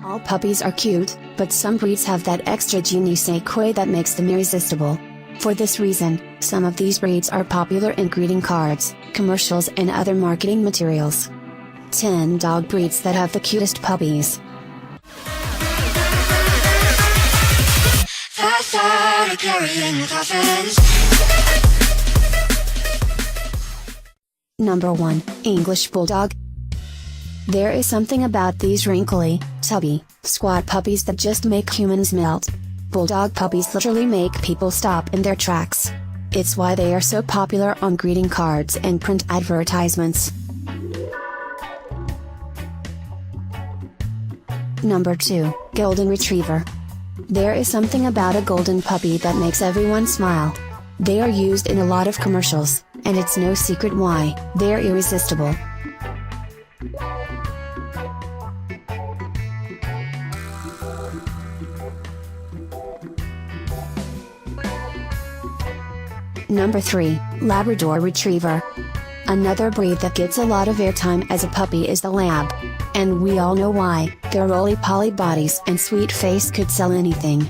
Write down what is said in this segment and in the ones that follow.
All puppies are cute, but some breeds have that extra je ne sais quoi that makes them irresistible. For this reason, some of these breeds are popular in greeting cards, commercials and other marketing materials. 10 dog breeds that have the cutest puppies. Number 1, English Bulldog. There is something about these wrinkly, tubby, squat puppies that just make humans melt. Bulldog puppies literally make people stop in their tracks. It's why they are so popular on greeting cards and print advertisements. Number 2, Golden Retriever. There is something about a golden puppy that makes everyone smile. They are used in a lot of commercials, and it's no secret why. They're irresistible. Number 3, Labrador Retriever. Another breed that gets a lot of airtime as a puppy is the Lab. And we all know why. Their roly-poly bodies and sweet face could sell anything.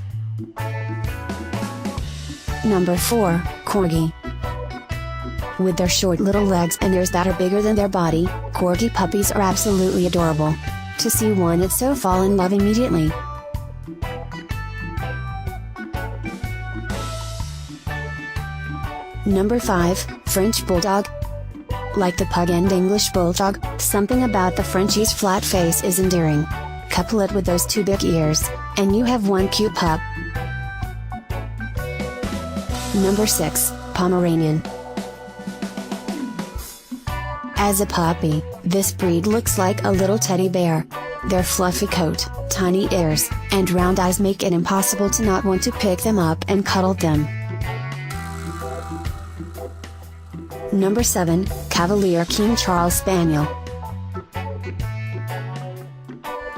Number 4, Corgi. With their short little legs and ears that are bigger than their body, Corgi puppies are absolutely adorable. To see one, it's so fall in love immediately. Number 5, French Bulldog. Like the Pug and English Bulldog, something about the Frenchie's flat face is endearing. Couple it with those 2 big ears, and you have one cute pup. Number 6, Pomeranian. As a puppy, this breed looks like a little teddy bear. Their fluffy coat, tiny ears, and round eyes make it impossible to not want to pick them up and cuddle them. Number 7, Cavalier King Charles Spaniel.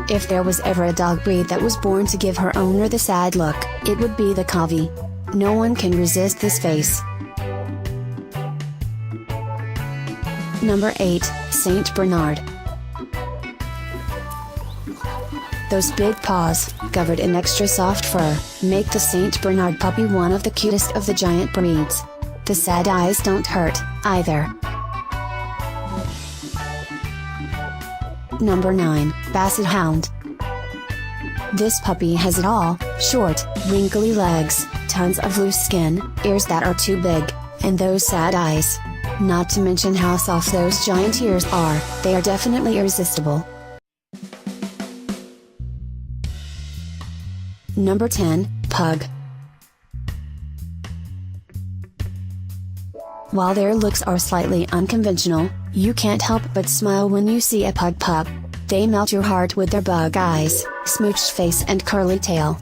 If there was ever a dog breed that was born to give her owner the sad look, it would be the Cavy. No one can resist this face. Number 8, Saint Bernard. Those big paws, covered in extra soft fur, make the Saint Bernard puppy one of the cutest of the giant breeds. The sad eyes don't hurt, either. Number 9, Basset Hound. This puppy has it all: short, wrinkly legs, tons of loose skin, ears that are too big, and those sad eyes. Not to mention how soft those giant ears are, they are definitely irresistible. Number 10, Pug. While their looks are slightly unconventional, you can't help but smile when you see a pug pup. They melt your heart with their bug eyes, smooched face and curly tail.